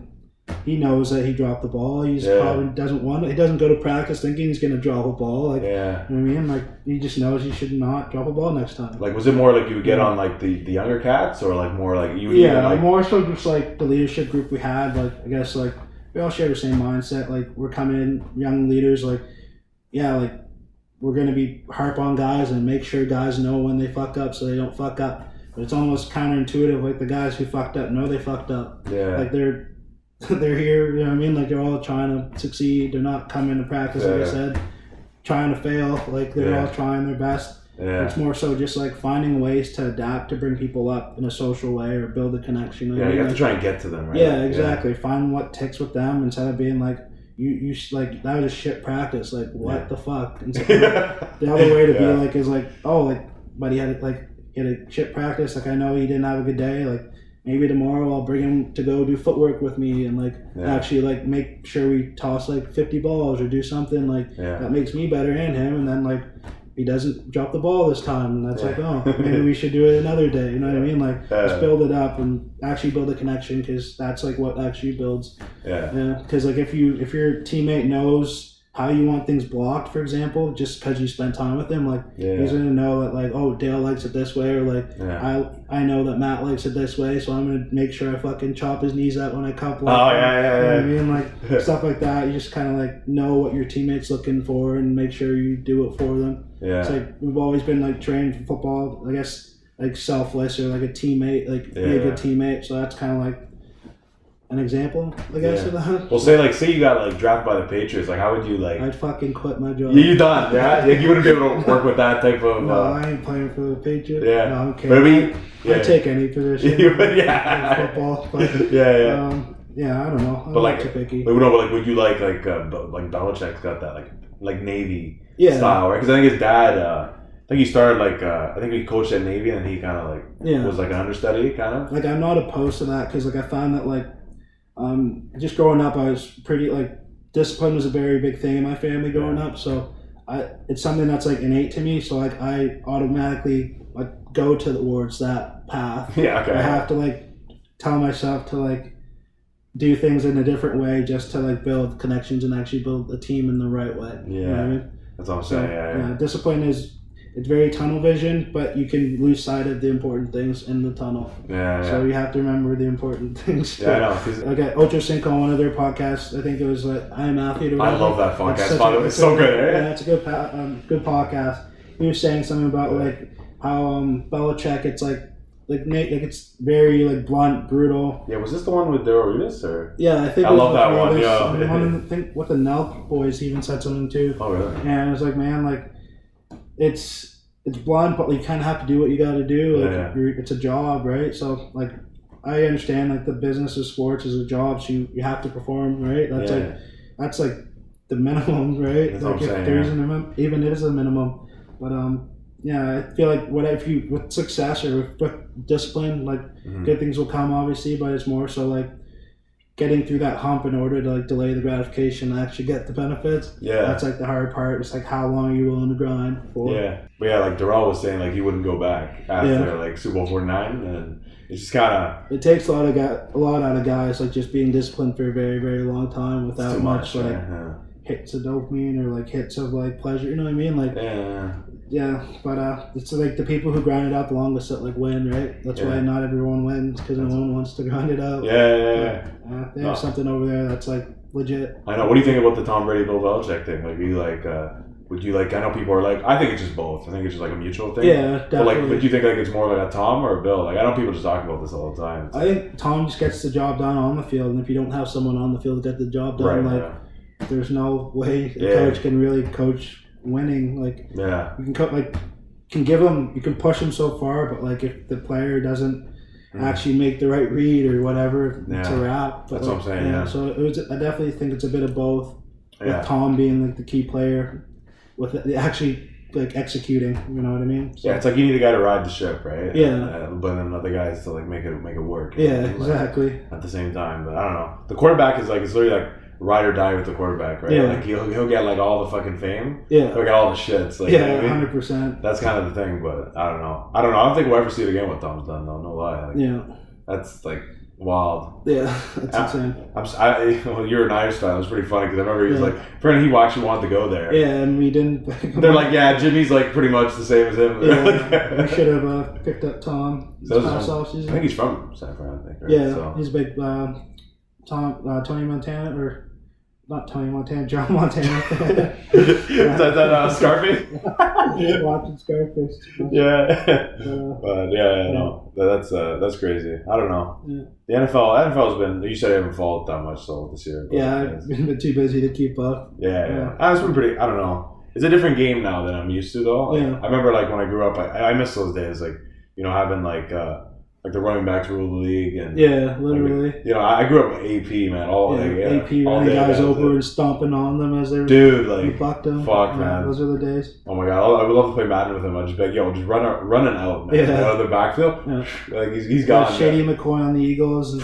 he knows that he dropped the ball. He's probably doesn't want it. He doesn't go to practice thinking he's gonna drop a ball. Like you know what I mean? Like he just knows he should not drop a ball next time. Like was it more like you would get on like the younger cats, or like more like you would like more so just like the leadership group we had. Like I guess like we all share the same mindset. Like we're coming in young leaders. Like like. We're going to be harp on guys and make sure guys know when they fuck up so they don't fuck up. But it's almost counterintuitive. Like the guys who fucked up know they fucked up. Like they're here, you know what I mean? Like they're all trying to succeed. They're not coming to practice, like I said, trying to fail. Like they're all trying their best. Yeah. It's more so just like finding ways to adapt to bring people up in a social way or build a connection. Yeah, you have to try and get to them, right? Yeah, exactly. Yeah. Find what ticks with them instead of being like, you like, that was just shit practice. Like, what the fuck? And so, the other way to be like is like, oh, like, but he had a shit practice. Like, I know he didn't have a good day. Like, maybe tomorrow I'll bring him to go do footwork with me and like actually like make sure we toss like 50 balls or do something like that makes me better and him. And then like he doesn't drop the ball this time, and that's like, oh, maybe we should do it another day. You know what I mean? Like just build it up and actually build a connection, because that's like what actually builds. Yeah. Because like if your teammate knows how you want things blocked, for example, just because you spend time with him, like he's gonna know that like, oh, Dale likes it this way, or like I know that Matt likes it this way, so I'm gonna make sure I fucking chop his knees out when I cup. Like, you know what I mean? Like stuff like that. You just kind of like know what your teammate's looking for and make sure you do it for them. Yeah. It's like we've always been like trained for football, I guess, like selfless or like a teammate, like be a good teammate. So that's kind of like an example, I guess, of that. Well, say you got like drafted by the Patriots, like how would you like? I'd fucking quit my job. You done? Yeah, like, you wouldn't be able to work with that type of. No, I ain't playing for the Patriots. Yeah, no, I'm kidding. I'd take any position. Football. But, yeah, I don't know. I'm not too picky. But like, would you like Belichick's got that like Navy style, right? Because I think his dad. I think he started I think he coached at Navy, and he kind of like was like an understudy, kind of. Like I'm not opposed to that, because like I found that like. Just growing up, I was pretty like discipline was a very big thing in my family growing up. So it's something that's like innate to me. So like I automatically like go towards that path. Yeah, okay. I have to like tell myself to like do things in a different way just to like build connections and actually build a team in the right way. Yeah, you know what I mean? That's what I'm saying. Yeah. Discipline it's very tunnel vision, but you can lose sight of the important things in the tunnel. Yeah. So you have to remember the important things. Yeah, I know. Okay, Ocho Cinco on one of their podcasts, I think it was I Am Athlete. I love that podcast. It's so good. Yeah, it's a good podcast. He was saying something about like how Belichick, it's like it's very like blunt, brutal. Yeah, was this the one with Daryl Revis or? Yeah, I think I love that one. Yeah. I think what the Nelk boys even said something too. Oh really? And it was like, man, like. It's blunt, but you kind of have to do what you got to do. Like it's a job, right? So like, I understand like the business of sports is a job, so you have to perform, right? That's like the minimum, right? That's like what I'm saying, there's a minimum, even it is a minimum. But I feel like with success or with discipline, like good things will come, obviously, but it's more so like getting through that hump in order to like delay the gratification and actually get the benefits. Yeah, that's like the hard part. It's like how long are you willing to grind for? Yeah, but like Darrell was saying, like he wouldn't go back after like Super Bowl 49, and it's just kind of. It takes a lot out of guys, like just being disciplined for a very, very long time without much like hits of dopamine or like hits of like pleasure. You know what I mean? Like but it's like the people who grind it out the longest that like win, right? That's why not everyone wins, because no one wants to grind it out. They have something over there that's like legit. I know. What do you think about the Tom Brady Bill Belichick thing? Like, would you like? I know people are like, I think it's just both. I think it's just like a mutual thing. Yeah, definitely. But do you think like it's more like a Tom or a Bill? Like, I know people just talk about this all the time. I think Tom just gets the job done on the field, and if you don't have someone on the field to get the job done, there's no way a coach can really coach winning. Like, you can you can push him so far, but like if the player doesn't actually make the right read or whatever, it's a wrap. But that's what I'm saying. So I definitely think it's a bit of both. With Tom being like the key player, with actually like executing. You know what I mean? So, it's like you need a guy to ride the ship, right? Yeah. But then other guys to like make it work. Yeah, exactly. At the same time, but I don't know. The quarterback is like it's literally like ride or die with the quarterback, right? Yeah. Like he'll get like all the fucking fame. Yeah. He'll get all the shits. Like, 100%. That's kind of the thing, but I don't know. I don't think we'll ever see it again what Tom's done though. No lie. Like, that's like wild. Yeah, that's insane. You're an Irish fan. It was pretty funny because I remember he was like, friend, he actually wanted to go there. Yeah, and we didn't. They're like, Jimmy's like pretty much the same as him. Yeah, we should have picked up Tom. I think he's from San Fran. I think. Right? Yeah, so. He's a big Tony Montana or. Not Tony Montana, John Montana. Is that Scarface? Watching Scarface. Yeah. That's crazy. I don't know. Yeah. The NFL's been. You said I haven't followed that much so this year. I've been too busy to keep up. Yeah. It's been pretty. I don't know. It's a different game now than I'm used to though. Like, Yeah. I remember like when I grew up, I miss those days. Like having like the running backs rule the league and literally. Like, I grew up with AP, man. AP running guys over and stomping on them as they were. Dude, like fucked them. Fuck, man. Those are the days. Oh my god, I would love to play Madden with him. I'd just be like, yo, just run an out, man. Out of the backfield. Yeah. Like he's gone. Shady McCoy on the Eagles. And,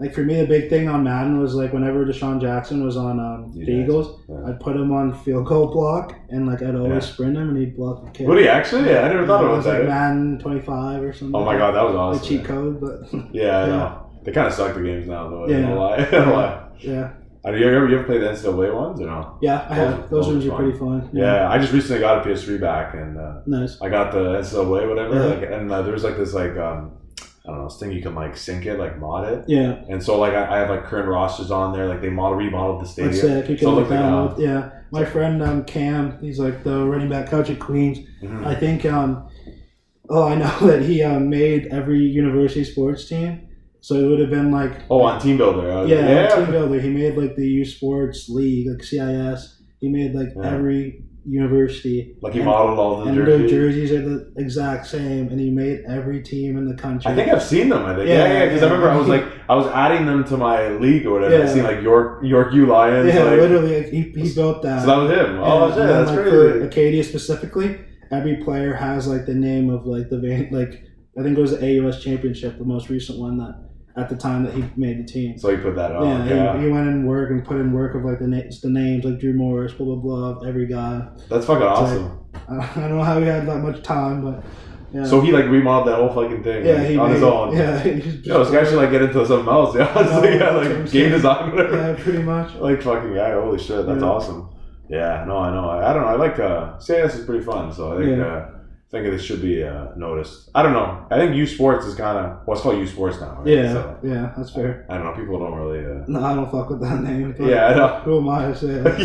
like for me, the big thing on Madden was like whenever Deshaun Jackson was on the Eagles, I'd put him on field goal block and like I'd always sprint him and he'd block the kick. Would he actually? Yeah, I never thought about that. Like Madden 25 or something. Oh my god, that was awesome. The cheat code, but I know. They kind of suck the games now, though. Yeah. I don't lie. Yeah. You ever play the NCAA ones or no? Yeah, I have. Those ones are pretty fun. Yeah, I just recently got a PS3 back and nice. I got the NCAA whatever, and there was like this like I don't know, this thing you can like sync it, like mod it. Yeah. And so like I have like current rosters on there, like they remodeled the stadium. That's sick. You can look download. Yeah. My friend Cam, he's like the running back coach at Queens. Mm-hmm. I think I know that he made every university sports team. So it would have been like on Team Builder. On Team Builder. He made like the U Sports League, like CIS. He made like every university. Like he modeled all the jerseys. And their jerseys are the exact same, and he made every team in the country. I think I've seen them. I think. Yeah. Because I remember I was adding them to my league or whatever. I seen like York U Lions. Yeah, literally, like, he built that. So that was him. Oh shit, that's crazy. For Acadia specifically, every player has like the name of like I think it was the AUS Championship, the most recent one that. At the time that he made the team. So he put that on. Yeah, he went in work and put in work of like the names like Drew Morris, blah blah blah, every guy. That's fucking awesome. Like, I don't know how he had that much time, but yeah. So he like remodeled that whole fucking thing on his own. Yeah, this guy should like get into something else. Yeah, like game design, whatever. Yeah, pretty much. Like fucking guy, holy shit, that's awesome. Yeah, no, I know. I don't know. I like CIS is pretty fun, so I think. I think it should be noticed. I don't know. I think U Sports is kind of it's called U Sports now. Right? Yeah, that's fair. I don't know. People don't really. No, I don't fuck with that name. Yeah, I know. Who am I to say that?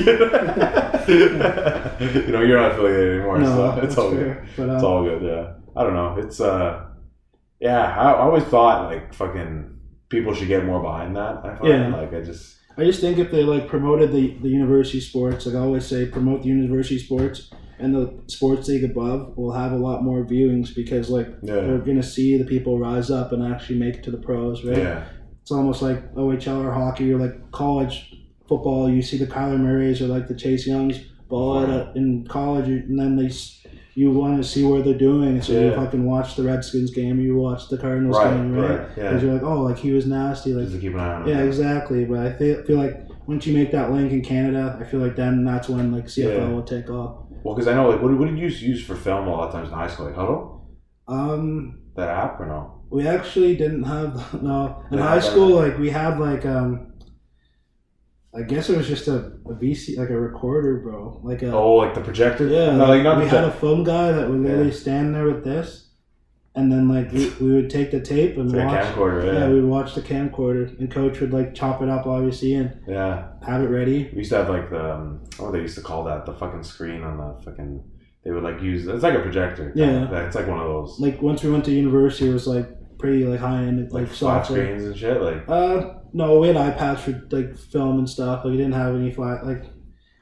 You're not affiliated anymore, no, so it's all fair. good. It's all good. Yeah, I don't know. It's I always thought like fucking people should get more behind that. I find like I just think if they like promoted the university sports, like I always say, promote the university sports. And the sports league above will have a lot more viewings because they're going to see the people rise up and actually make it to the pros, right? Yeah. It's almost like OHL or hockey or like college football. You see the Kyler Murrays or like the Chase Youngs ball in college, and then you want to see where they're doing. So you fucking watch the Redskins game or you watch the Cardinals game, right? Because you're like, oh, like he was nasty. Like, just to keep an eye on him. Yeah, exactly. But I feel like once you make that link in Canada, I feel like then that's when like CFL will take off. Well, because I know, like, what did you use for film a lot of times in high school? Like Huddle? That app or no? We actually didn't have, no. In high school, like, we had, like, I guess it was just a VC, like a recorder, bro. Like like the projector? Yeah. No, like not we had a film guy that would literally stand there with this. And then, like, we would take the tape and watch. A camcorder, yeah. We'd watch the camcorder. And Coach would, like, chop it up, obviously, and have it ready. We used to have, like, what they used to call that? The fucking screen on the fucking... They would, like, use... It's like a projector. Yeah. It's like one of those... Like, once we went to university, it was, like, pretty, like, high-end. Like flat screens and shit? Like... No, we had iPads for, like, film and stuff. Like, we didn't have any flat... Like,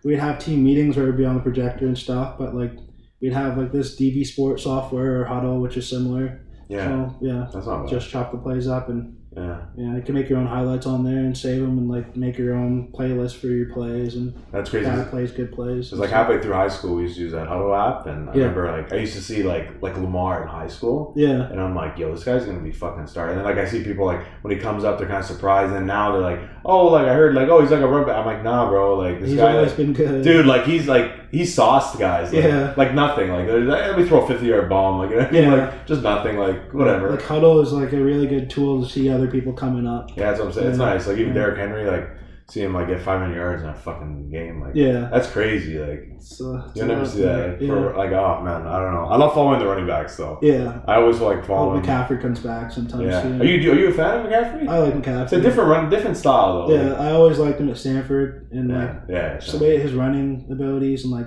we'd have team meetings where it would be on the projector and stuff, but, like... We'd have like this DB Sport software or Huddle, which is similar. Yeah. So, yeah. That's not bad. Just chop the plays up and you can make your own highlights on there and save them and like make your own playlist for your plays and that's crazy. Bad plays, good plays. It's like halfway through high school we used to use that Huddle app and I remember like I used to see like Lamar in high school. Yeah. And I'm like, yo, this guy's gonna be fucking star. And then like I see people like when he comes up they're kinda surprised and now they're like, oh like I heard like he's like a running back. I'm like, nah bro, like this he's guy always been good. Dude, like he's sauced guys. Like, like nothing. Like let me throw a 50-yard bomb, like like just nothing, like whatever. Like Huddle is like a really good tool to see other people coming up. Yeah, that's what I'm saying. It's nice. Like even Derrick Henry, like see him like get 500 yards in a fucking game. Like that's crazy. Like you'll never see that. Like, for like oh man, I don't know. I love following the running backs though. Yeah. I always like following. McCaffrey comes back sometimes. Yeah. Too. Are you a fan of McCaffrey? I like McCaffrey. It's a different style though. Yeah, like, I always liked him at Stanford and so the way his running abilities and like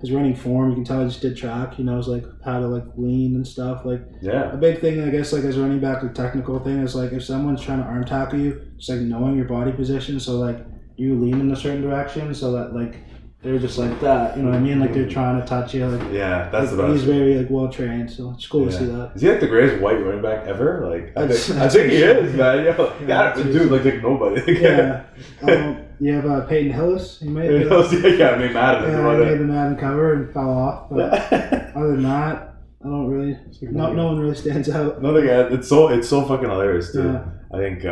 his running form, you can tell he just did track. He knows like how to like lean and stuff. Like a big thing I guess like as a running back, the technical thing is like if someone's trying to arm tackle you, just like knowing your body position, so like you lean in a certain direction so that like they were just like that. You know what I mean? Like they're trying to touch you. Like, yeah, that's like, the best. He's very like well trained, so it's cool to see that. Is he like the greatest white running back ever? Like I think he is, man. Dude, like nobody. Yeah. You have Peyton Hillis. He made made Madden. Yeah, he made the Madden cover and fell off. But other than that, I don't really. No one really stands out. Nothing. It's so fucking hilarious, dude. Yeah. I think.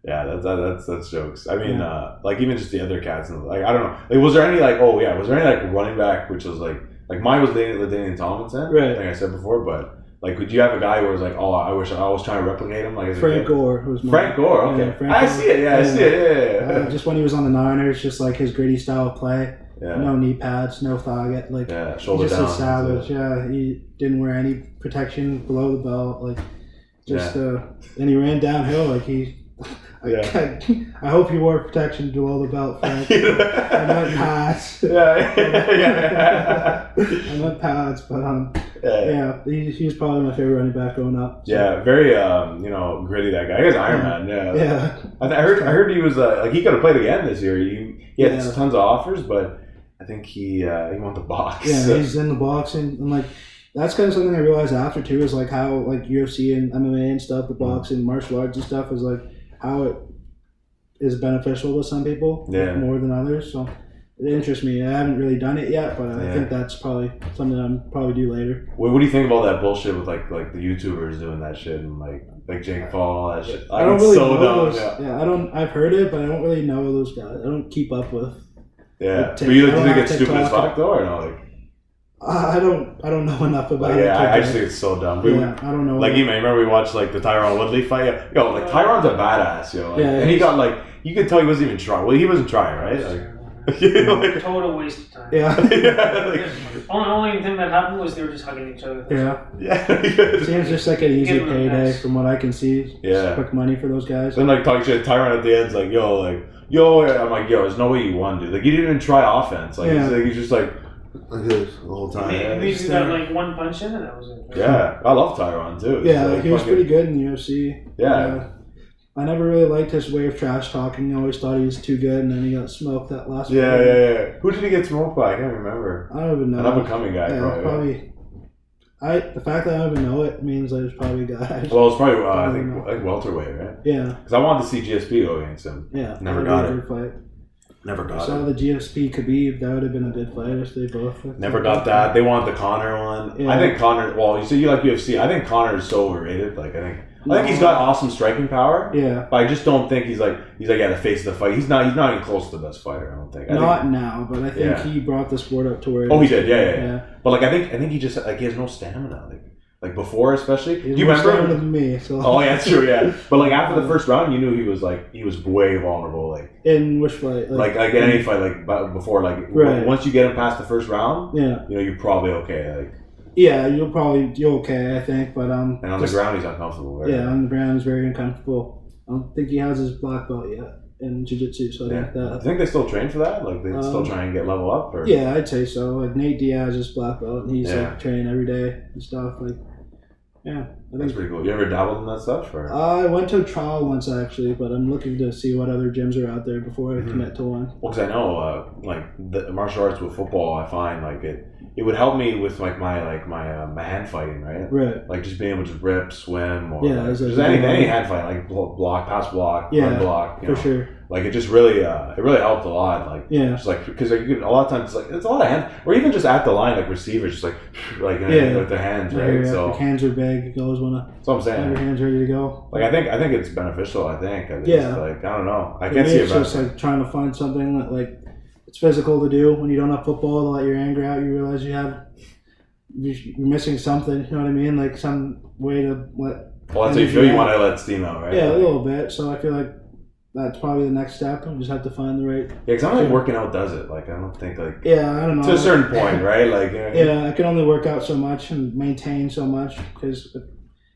That's jokes. I mean, like even just the other cats, and like I don't know. Like, was there any running back which was like mine was Daniel Tomlinson, right? Like I said before, but like, would you have a guy where it's like, oh, I wish I was trying to replicate him, like as Frank Gore was Frank Gore? Okay, I see it. Yeah, I see it. Yeah. Just when he was on the Niners, just like his gritty style of play. Yeah. No knee pads, no thigh, like shoulder just down. A savage. Yeah, he didn't wear any protection below the belt, like just and he ran downhill like he. I hope you wore protection below the belt, Frank. I meant pads. I meant pads, but he's probably my favorite running back growing up. So. Yeah, very gritty that guy. I guess Iron Man. Yeah. I heard he was like he could have played again this year. He had tons of offers, but I think he went to box. Yeah, he's in the boxing and like. That's kind of something I realized after too is like how like UFC and MMA and stuff, the boxing, martial arts and stuff is like how it is beneficial to some people more than others. So it interests me. I haven't really done it yet, but I think that's probably something I'll probably do later. What do you think of all that bullshit with like the YouTubers doing that shit and like Jake Paul, all that shit? I don't really know those. I don't. I've heard it, but I don't really know those guys. I don't keep up with. Yeah, but you think it's stupid as fuck though, or no? Like. I don't know enough about it. Yeah, I just think it's so dumb. I don't know. Like, you remember we watched like the Tyron Woodley fight? Yo, like Tyron's a badass, yo. Like, and he got like, you could tell he wasn't even trying. Well, he wasn't trying, right? Like, total waste of time. Yeah. The only thing that happened was they were just hugging each other. Yeah. Seems just like an easy payday from what I can see. Yeah. Just quick money for those guys. Then like talking shit, Tyron at the end's like, yo, I'm like, yo, there's no way you won, dude. Like, you didn't even try offense. Like, he's just like this the whole time. Maybe he got like one punch in and that was it. Yeah, I love Tyron too. Yeah, like, he was pretty good in the UFC. Yeah. I never really liked his way of trash talking. I always thought he was too good, and then he got smoked that last fight. Yeah. Who did he get smoked by? I can't remember. I don't even know. An up-and-coming guy, probably. The fact that I don't even know it means that it's probably a guy. Well, it's probably, I think, like welterweight, right? Yeah. Because I wanted to see GSP go against him. Yeah. Never got it. Fight. Never got it. Saw the GSP Khabib. That would have been a good fight if they both. Never got that. They wanted the Conor one. Yeah. I think Conor. Well, you say you like UFC. I think Conor is so overrated. Like I think he's got awesome striking power. Yeah. But I just don't think he's at the face of the fight. He's not even close to the best fighter. I don't think. Now, but I think he brought the sport up to where. He did. Yeah. But like I think he just he has no stamina. Like before, especially. Do you remember? Than me, so. Oh yeah, that's true. Yeah, but like after the first round, you knew he was way vulnerable. Like in which fight? Like in any fight, like before, like once you get him past the first round, you're probably okay. Like you're okay, I think. But and on the ground, he's uncomfortable. Right? Yeah, on the ground, he's very uncomfortable. I don't think he has his black belt yet in jiu-jitsu, so I think they still train for that. Like they still try and get level up. Or? Yeah, I'd say so. Like Nate Diaz is black belt, and he's like training every day and stuff. Like. Yeah, that's pretty cool. You ever dabbled in that stuff? Or? I went to a trial once actually, but I'm looking to see what other gyms are out there before I commit to one. Well, because I know, like the martial arts with football, I find like it would help me with like my hand fighting, right? Right. Like just being able to rip, swim, or just any hand fighting, like block, pass block, run block. For sure. Like it just really helped a lot. Like just like because like, you can a lot of times it's a lot of hands, or even just at the line like receivers just like with their hands, right? Yeah, so your hands are big. You always want to. That's what I'm saying. Have your hands ready to go. Like I think it's beneficial. I think like I don't know. I can't see it. It's just like trying to find something that like it's physical to do when you don't have football to let your anger out. You realize you're missing something. You know what I mean? Like some way to let. Well, that's how you feel. You want to let steam out, right? Yeah, a little bit. So I feel like. That's probably the next step. I just have to find the right. Yeah, because I don't think working out does it. Like I don't think like. Yeah, I don't know. To a certain point, right? Like. I can only work out so much and maintain so much because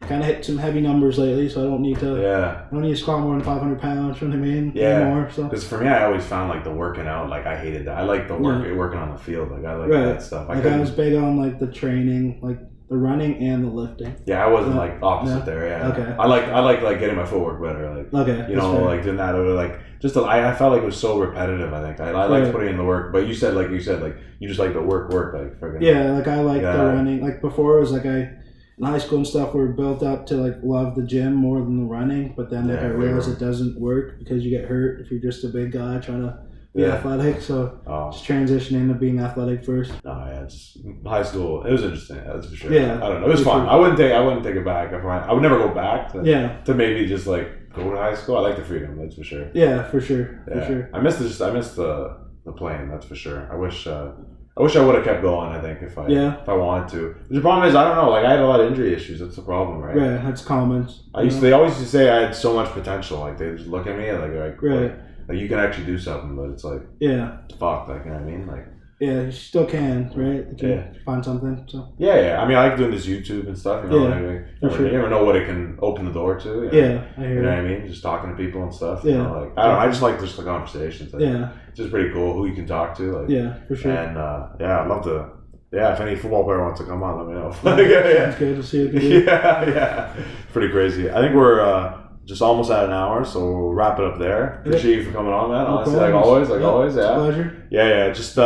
I kind of hit some heavy numbers lately, so I don't need to. Yeah. I don't need to squat more than 500 pounds. You know what I mean? Yeah. Anymore, so. Because for me, I always found like the working out. Like I hated that. I like the working on the field. Like I like that stuff. I was big on like the training, like the running and the lifting. Yeah, I wasn't like opposite there. Yeah. Okay. I like getting my footwork better. Like okay. You know, like doing that or like just I felt like it was so repetitive. I think I liked putting in the work, but you said like you just like the work like friggin'. Yeah, like I like the running. Like before it was like in high school and stuff, we were built up to like love the gym more than the running, but then like I realized it doesn't work because you get hurt if you're just a big guy trying to be athletic. So just transitioning to being athletic first. No, yeah, it's high school. It was interesting. That's for sure. Yeah, I don't know. It was fun. I wouldn't take it back. I would never go back. To maybe just like go to high school. I like the freedom. That's for sure. Yeah, for sure. For sure. I miss the playing. That's for sure. I wish I would have kept going. I think if I wanted to. The problem is I don't know. Like I had a lot of injury issues. That's the problem, right? Yeah, that's common. They always used to say I had so much potential. Like they just look at me and like right. Like you can actually do something, but it's like fuck. Like you know what I mean? Like you still can, right? You can find something. So yeah. I mean, I like doing this YouTube and stuff. You know, you never know what it can open the door to. You know? Yeah, I hear you know what I mean? Just talking to people and stuff. Yeah, you know, like I don't know. I just like just the conversations. It's just pretty cool who you can talk to. Like for sure. And I'd love to. Yeah, if any football player wants to come on, let me know. Sounds good to see you. Yeah. Pretty crazy. I think we're just almost at an hour, so we'll wrap it up there. Appreciate you for coming on, man. Honestly, like always. Pleasure. Yeah. Just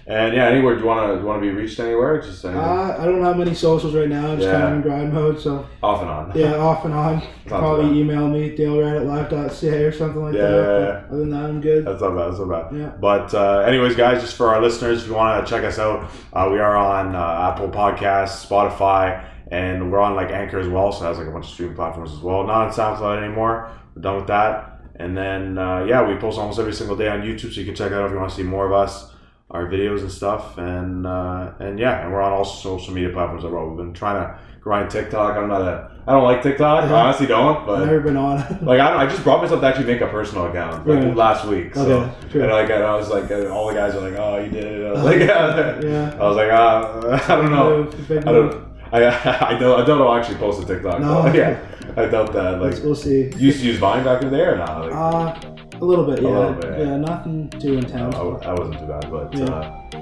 and anywhere do you want to be reached anywhere? Just I don't have many socials right now. I'm just kind of in grind mode, so off and on. Yeah, off and on. Probably email me dalewright@live.ca or something like that. Yeah. Other than that, I'm good. That's not bad. Yeah. But anyways, guys, just for our listeners, if you want to check us out, we are on Apple Podcasts, Spotify. And we're on like Anchor as well, so it has like a bunch of streaming platforms as well. Not on SoundCloud anymore. We're done with that. And then we post almost every single day on YouTube, so you can check that out if you want to see more of us, our videos and stuff. And we're on all social media platforms as well. We've been trying to grind TikTok. I don't like TikTok. I honestly don't. But I've never been on it. Like I just brought myself to actually make a personal account last week. So and I was like, all the guys are like, oh, you did it. I was like, I was like, I don't know. I don't know. Actually, post a TikTok. No. I doubt that. Like, we'll see. You used to use Vine back in the day or not? Like, a little bit, yeah. Nothing too intense. I wasn't too bad, but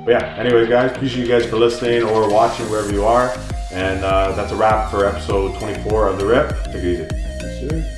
yeah. Anyways, guys, appreciate you guys for listening or watching wherever you are, and that's a wrap for episode 24 of The Rip. Take it easy. Yes, sir.